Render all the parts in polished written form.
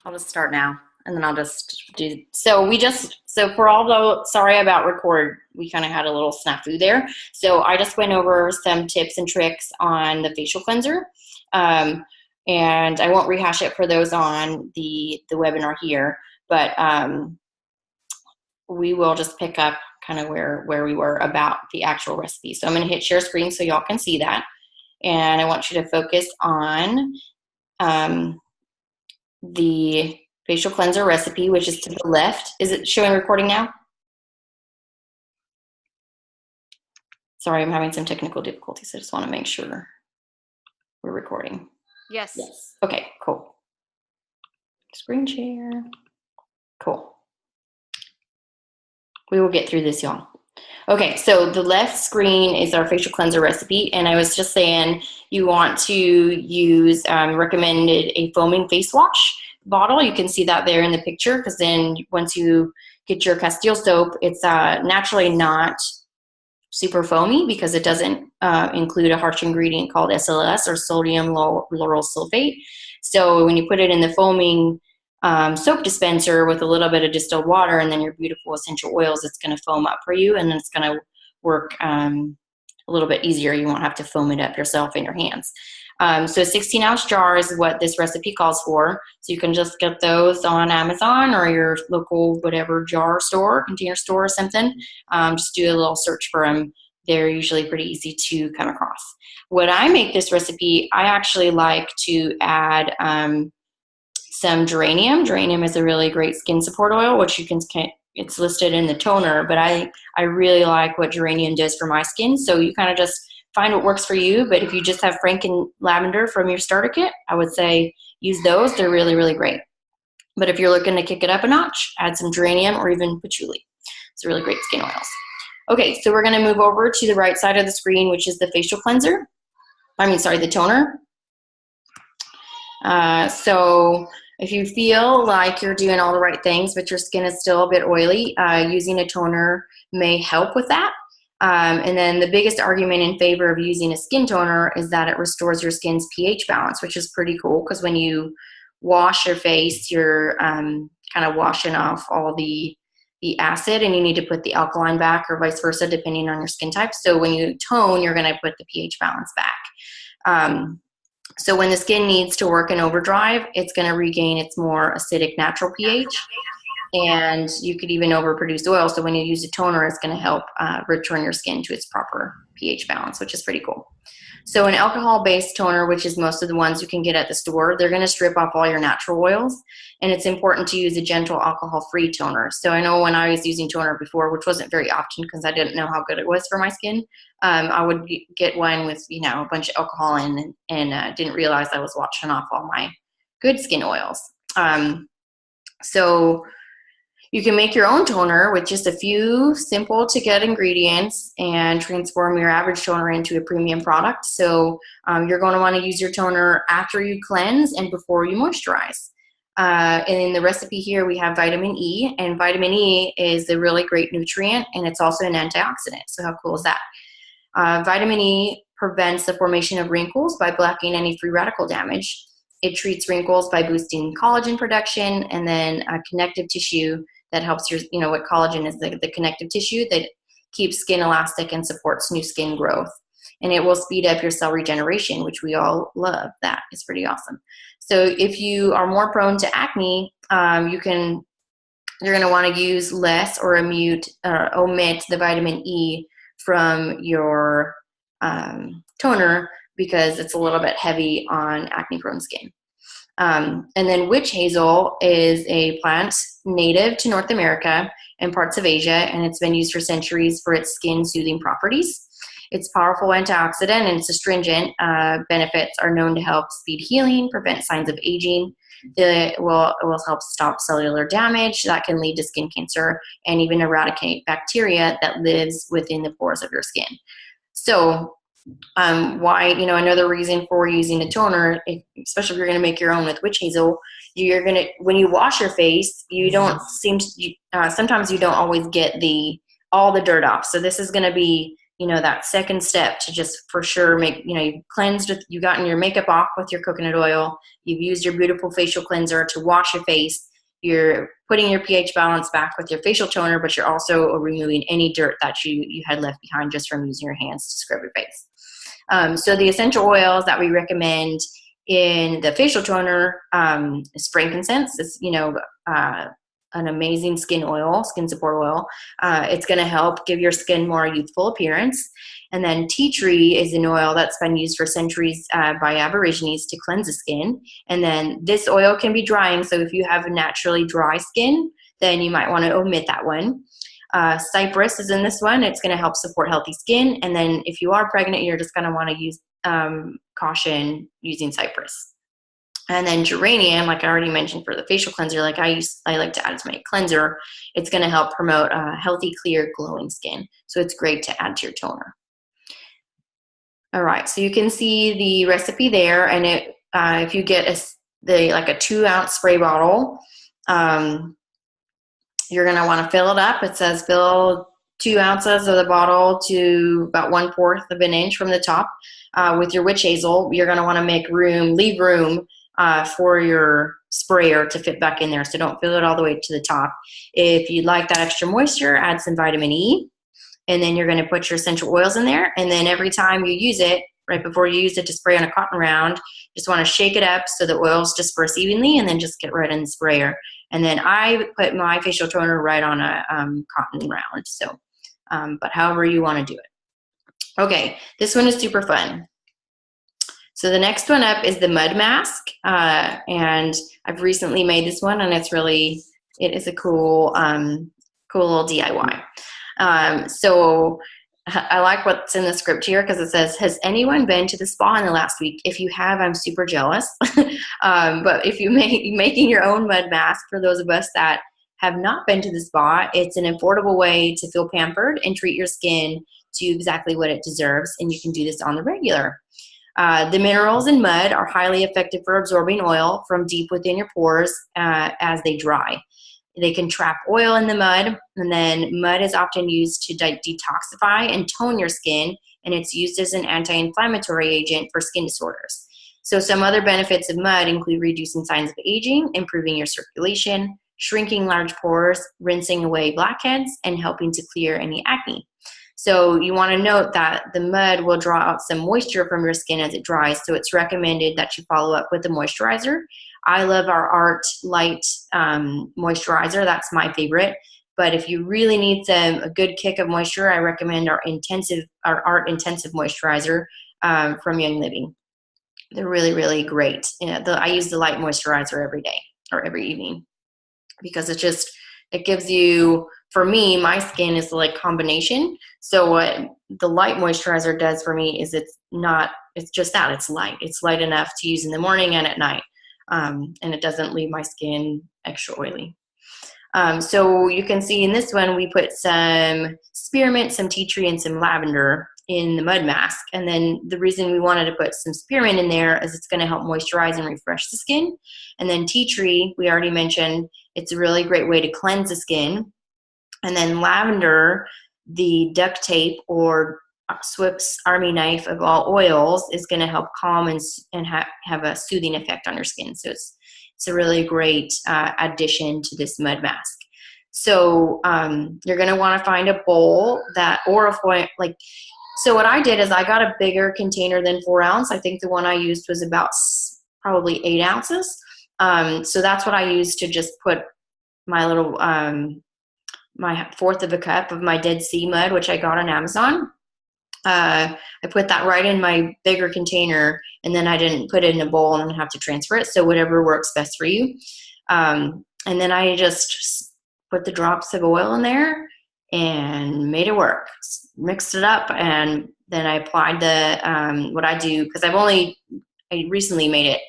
I'll just start now, and then I'll just do. So for all the, sorry about record, we kind of had a little snafu there. So I just went over some tips and tricks on the facial cleanser. And I won't rehash it for those on the webinar here, but we will just pick up kind of where we were about the actual recipe. So I'm going to hit share screen so y'all can see that. And I want you to focus on the facial cleanser recipe, which is to the left. Is it showing recording now? Sorry, I'm having some technical difficulties. I just want to make sure we're recording. Yes. Yes. Okay, cool. Screen share. Cool. We will get through this, y'all. Okay, so the left screen is our facial cleanser recipe, and I was just saying you want to use recommended a foaming face wash bottle. You can see that there in the picture, because then once you get your Castile soap, it's naturally not super foamy because it doesn't include a harsh ingredient called SLS, or sodium lauryl sulfate. So when you put it in the foaming soap dispenser with a little bit of distilled water and then your beautiful essential oils, it's going to foam up for you, and then it's going to work a little bit easier. You won't have to foam it up yourself in your hands. So a 16-ounce jar is what this recipe calls for. So you can just get those on Amazon or your local whatever jar store, container store or something. Just do a little search for them. They're usually pretty easy to come across. When I make this recipe, I actually like to add some geranium. Geranium is a really great skin support oil, which you can, it's listed in the toner, but I really like what geranium does for my skin. So you kind of just find what works for you. But if you just have Franken lavender from your starter kit, I would say use those. They're really, really great. But if you're looking to kick it up a notch, add some geranium or even patchouli. It's really great skin oils. Okay, so we're going to move over to the right side of the screen, which is the facial cleanser. The toner. So if you feel like you're doing all the right things, but your skin is still a bit oily, using a toner may help with that. And then the biggest argument in favor of using a skin toner is that it restores your skin's pH balance, which is pretty cool, because when you wash your face, you're kind of washing off all the acid, and you need to put the alkaline back, or vice versa, depending on your skin type. So when you tone, you're going to put the pH balance back. So when the skin needs to work in overdrive, it's going to regain its more acidic natural pH, and you could even overproduce oil. So when you use a toner, it's going to help return your skin to its proper pH balance, which is pretty cool. So an alcohol-based toner, which is most of the ones you can get at the store, they're going to strip off all your natural oils, and it's important to use a gentle alcohol-free toner. So I know when I was using toner before, which wasn't very often because I didn't know how good it was for my skin, I would get one with a bunch of alcohol in, and didn't realize I was washing off all my good skin oils. So you can make your own toner with just a few simple to get ingredients and transform your average toner into a premium product. So you're going to want to use your toner after you cleanse and before you moisturize. And in the recipe here, we have vitamin E, and vitamin E is a really great nutrient, and it's also an antioxidant. So how cool is that? Vitamin E prevents the formation of wrinkles by blocking any free radical damage. It treats wrinkles by boosting collagen production, and then connective tissue that helps your, what collagen is, the connective tissue that keeps skin elastic and supports new skin growth. And it will speed up your cell regeneration, which we all love. That is pretty awesome. So if you are more prone to acne, you're going to want to use less or omit the vitamin E from your toner, because it's a little bit heavy on acne-prone skin. And then witch hazel is a plant native to North America and parts of Asia, and it's been used for centuries for its skin-soothing properties. It's powerful antioxidant, and its astringent benefits are known to help speed healing, prevent signs of aging. It will help stop cellular damage that can lead to skin cancer, and even eradicate bacteria that lives within the pores of your skin. So why, another reason for using a toner, especially if you're going to make your own with witch hazel, when you wash your face, you don't sometimes you don't always get all the dirt off. So this is going to be you know, that second step to just for sure make, you know, you've cleansed, you've gotten your makeup off with your coconut oil, you've used your beautiful facial cleanser to wash your face, you're putting your pH balance back with your facial toner, but you're also removing any dirt that you had left behind just from using your hands to scrub your face. So the essential oils that we recommend in the facial toner is frankincense. It's, you know, an amazing skin oil, skin support oil. It's going to help give your skin more youthful appearance. And then tea tree is an oil that's been used for centuries by Aborigines to cleanse the skin. And then this oil can be drying, so if you have naturally dry skin, then you might want to omit that one. Cypress is in this one. It's going to help support healthy skin. And then if you are pregnant, you're just going to want to use caution using cypress. And then geranium, like I already mentioned for the facial cleanser, like I like to add to my cleanser. It's going to help promote a healthy, clear, glowing skin. So it's great to add to your toner. All right, so you can see the recipe there, and it if you get like a 2-ounce spray bottle, you're going to want to fill it up. It says fill 2 ounces of the bottle to about 1/4 of an inch from the top. With your witch hazel, you're going to want to leave room for your sprayer to fit back in there. So don't fill it all the way to the top. If you'd like that extra moisture, add some vitamin E. And then you're going to put your essential oils in there. And then every time you use it, right before you use it to spray on a cotton round, just want to shake it up so the oils disperse evenly, and then just get right in the sprayer. And then I put my facial toner right on a cotton round. So, but however you want to do it. Okay, this one is super fun. So the next one up is the mud mask. And I've recently made this one, and it is a cool little DIY. So I like what's in the script here, because it says, has anyone been to the spa in the last week? If you have, I'm super jealous. But if you're making your own mud mask, for those of us that have not been to the spa, it's an affordable way to feel pampered and treat your skin to exactly what it deserves. And you can do this on the regular. The minerals in mud are highly effective for absorbing oil from deep within your pores as they dry. They can trap oil in the mud, and then mud is often used to detoxify and tone your skin, and it's used as an anti-inflammatory agent for skin disorders. So some other benefits of mud include reducing signs of aging, improving your circulation, shrinking large pores, rinsing away blackheads, and helping to clear any acne. So you want to note that the mud will draw out some moisture from your skin as it dries, so it's recommended that you follow up with a moisturizer. I love our Art Light moisturizer. That's my favorite. But if you really need a good kick of moisture, I recommend our Art Intensive moisturizer from Young Living. They're really, really great. I use the light moisturizer every day or every evening, because it gives you, for me, my skin is like combination. So what the light moisturizer does for me is it's just that, it's light. It's light enough to use in the morning and at night. And it doesn't leave my skin extra oily. So you can see in this one, we put some spearmint, some tea tree, and some lavender in the mud mask. And then the reason we wanted to put some spearmint in there is it's going to help moisturize and refresh the skin. And then tea tree, we already mentioned, it's a really great way to cleanse the skin. And then lavender, the duct tape or Swift's Army knife of all oils, is going to help calm and have a soothing effect on your skin. So it's a really great addition to this mud mask. So you're going to want to find a bowl so what I did is I got a bigger container than 4 ounce. I think the one I used was about probably 8 ounces. So that's what I used to just put my little, my 1/4 of a cup of my Dead Sea mud, which I got on Amazon. I put that right in my bigger container, and then I didn't put it in a bowl and have to transfer it. So whatever works best for you. And then I just put the drops of oil in there and made it work. Mixed it up, and then I applied what I do, because I recently made it,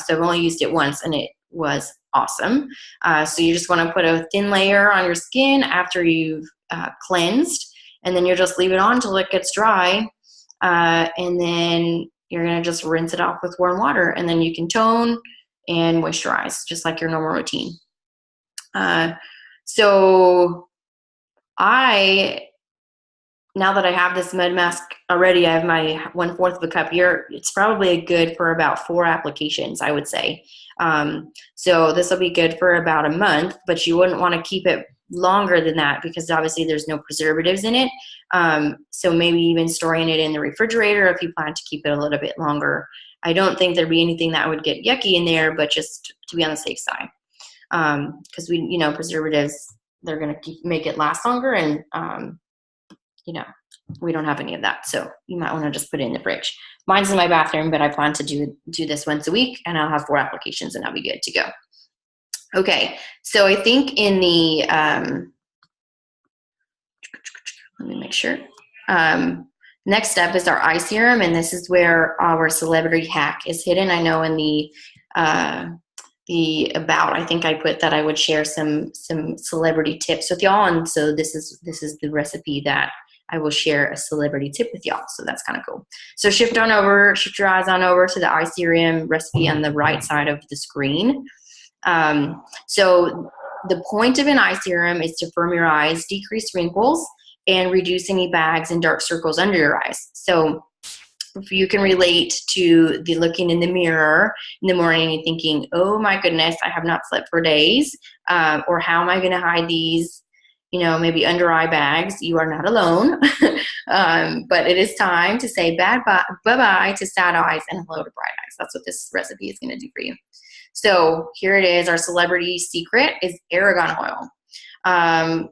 so I've only used it once, and it was awesome. So you just want to put a thin layer on your skin after you've cleansed, and then you just leave it on until it gets dry, and then you're going to just rinse it off with warm water, and then you can tone and moisturize just like your normal routine. So I now that I have this mud mask already, I have my 1/4 of a cup here. It's probably good for about 4 applications, I would say. So this will be good for about a month, but you wouldn't want to keep it longer than that because obviously there's no preservatives in it. So maybe even storing it in the refrigerator if you plan to keep it a little bit longer. I don't think there'd be anything that would get yucky in there, but just to be on the safe side. Because preservatives, they're going to make it last longer, and we don't have any of that. So you might want to just put it in the fridge. Mine's in my bathroom, but I plan to do this once a week, and I'll have 4 applications and I'll be good to go. Okay, so I think in the, let me make sure. Next step is our eye serum, and this is where our celebrity hack is hidden. I know in the about, I think I put that I would share some celebrity tips with y'all, and so this is the recipe that I will share a celebrity tip with y'all. So that's kind of cool. So shift your eyes on over to the eye serum recipe on the right side of the screen. So the point of an eye serum is to firm your eyes, decrease wrinkles, and reduce any bags and dark circles under your eyes. So if you can relate to the looking in the mirror in the morning and thinking, oh my goodness, I have not slept for days, or how am I going to hide these, maybe under eye bags, you are not alone. But it is time to say bye-bye to sad eyes and hello to bright eyes. That's what this recipe is going to do for you. So here it is. Our celebrity secret is argan oil.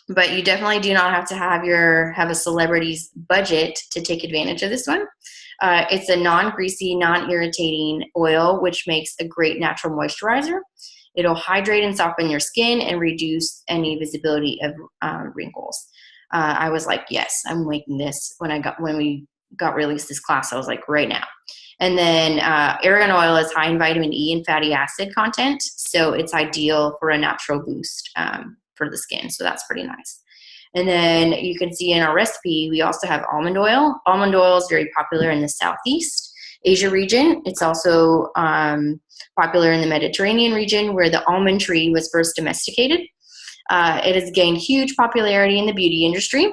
But you definitely do not have to have a celebrity's budget to take advantage of this one. It's a non-greasy, non-irritating oil, which makes a great natural moisturizer. It'll hydrate and soften your skin and reduce any visibility of wrinkles. I was like, yes, I'm making this. When we got released this class, I was like, right now. And then argan oil is high in vitamin E and fatty acid content, so it's ideal for a natural boost for the skin. So that's pretty nice. And then you can see in our recipe, we also have almond oil. Almond oil is very popular in the Southeast Asia region. It's also popular in the Mediterranean region, where the almond tree was first domesticated. It has gained huge popularity in the beauty industry.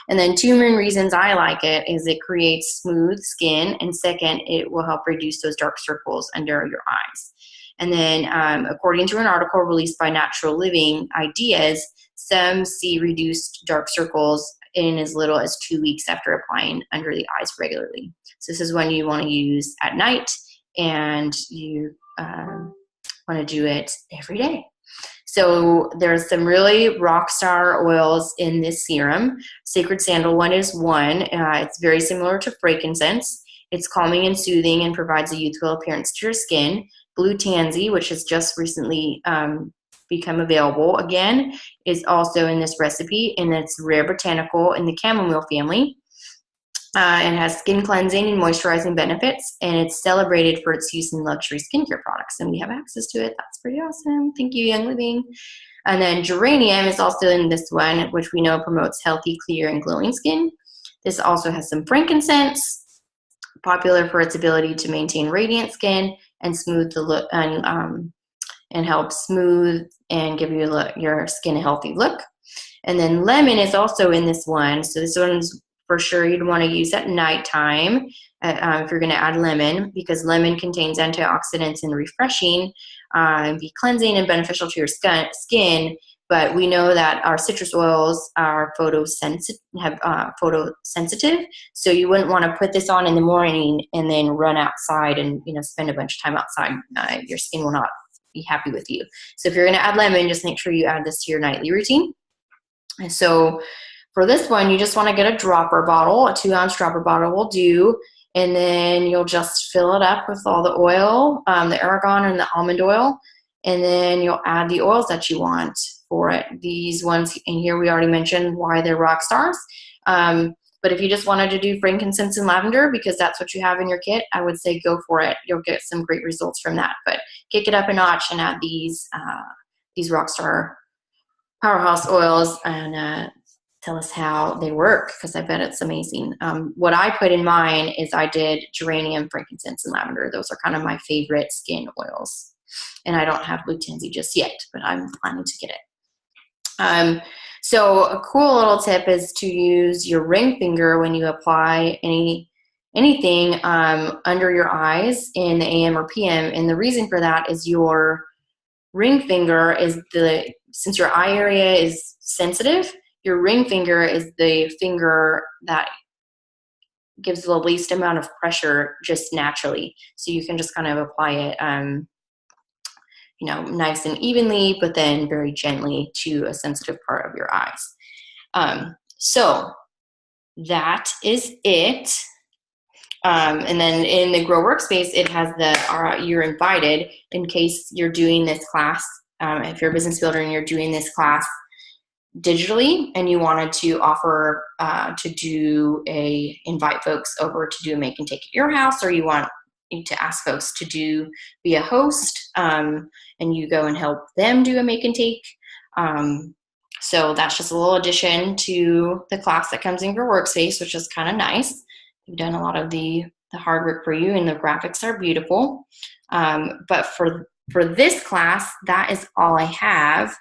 And then 2 main reasons I like it is it creates smooth skin, and second, it will help reduce those dark circles under your eyes. And then according to an article released by Natural Living Ideas, some see reduced dark circles in as little as 2 weeks after applying under the eyes regularly. So this is when you want to use at night, and you want to do it every day. So there's some really rock star oils in this serum. Sacred Sandalwood is one. It's very similar to frankincense. It's calming and soothing and provides a youthful appearance to your skin. Blue Tansy, which has just recently become available again, is also in this recipe, and it's rare botanical in the chamomile family. And has skin cleansing and moisturizing benefits, and it's celebrated for its use in luxury skincare products, and we have access to it. That's pretty awesome. Thank you, Young Living. And then geranium is also in this one, which we know promotes healthy, clear, and glowing skin. This also has some frankincense, popular for its ability to maintain radiant skin and smooth the look, and help smooth and give your skin a healthy look. And then lemon is also in this one. So this one's for sure you'd want to use at nighttime if you're going to add lemon, because lemon contains antioxidants and refreshing, and be cleansing and beneficial to your skin. But we know that our citrus oils are photosensitive, so you wouldn't want to put this on in the morning and then run outside and spend a bunch of time outside. Your skin will not be happy with you. So if you're going to add lemon, just make sure you add this to your nightly routine. And so for this one, you just want to get a dropper bottle. A 2-ounce dropper bottle will do. And then you'll just fill it up with all the oil, the argan and the almond oil. And then you'll add the oils that you want for it. These ones in here, we already mentioned why they're rock stars. But if you just wanted to do frankincense and lavender, because that's what you have in your kit, I would say go for it. You'll get some great results from that. But kick it up a notch and add these rock star powerhouse oils, and tell us how they work, because I bet it's amazing. What I put in mine is I did geranium, frankincense, and lavender. Those are kind of my favorite skin oils. And I don't have Blue Tansy just yet, but I'm planning to get it. So a cool little tip is to use your ring finger when you apply anything under your eyes in the AM or PM. And the reason for that is your ring finger is since your eye area is sensitive, your ring finger is the finger that gives the least amount of pressure just naturally. So you can just kind of apply it, nice and evenly, but then very gently to a sensitive part of your eyes. So that is it. And then in the Grow Workspace, it has you're invited in case you're doing this class. If you're a business builder and you're doing this class digitally and you wanted to offer invite folks over to do a make and take at your house, or you want to ask folks to be a host, and you go and help them do a make and take. So that's just a little addition to the class that comes in Grow Workspace, which is kind of nice. We've done a lot of the hard work for you, and the graphics are beautiful. But for this class, that is all I have.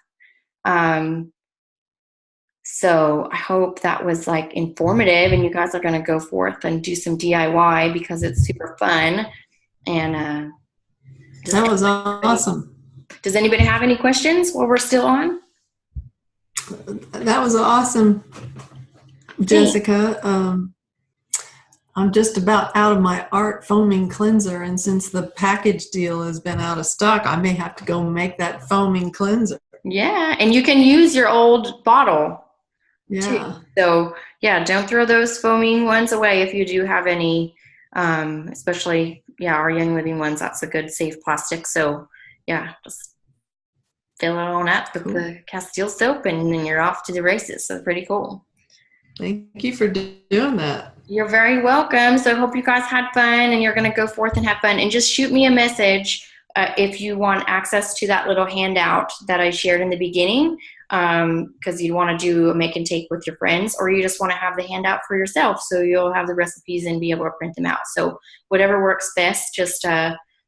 So I hope that was like informative, and you guys are going to go forth and do some DIY because it's super fun. And that was awesome. Does anybody have any questions while we're still on? That was awesome, Jessica. I'm just about out of my art foaming cleanser, and since the package deal has been out of stock, I may have to go make that foaming cleanser. Yeah, and you can use your old bottle. Yeah. Too. So yeah, don't throw those foaming ones away if you do have any, especially our Young Living ones. That's a good safe plastic. So yeah, just fill it on up with the Castile soap, and then you're off to the races. So pretty cool. Thank you for doing that. You're very welcome. So I hope you guys had fun, and you're going to go forth and have fun. And just shoot me a message if you want access to that little handout that I shared in the beginning, because you want to do a make and take with your friends, or you just want to have the handout for yourself so you'll have the recipes and be able to print them out. So whatever works best, just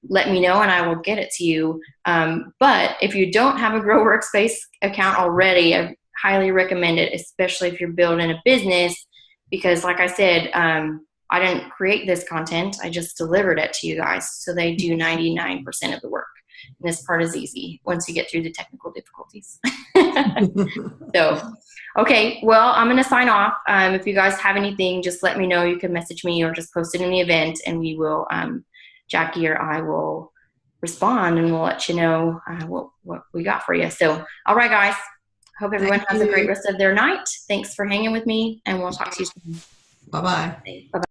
let me know and I will get it to you. But if you don't have a Grow Workspace account already, I highly recommend it, especially if you're building a business, because like I said, I didn't create this content. I just delivered it to you guys. So they do 99% of the work. And this part is easy once you get through the technical difficulties. So, okay, well, I'm going to sign off. If you guys have anything, just let me know. You can message me or just post it in the event, and we will, Jackie or I will respond, and we'll let you know what we got for you. So, all right, guys. Hope everyone has a great rest of their night. Thanks for hanging with me, and we'll talk to you soon. Bye-bye. Bye-bye.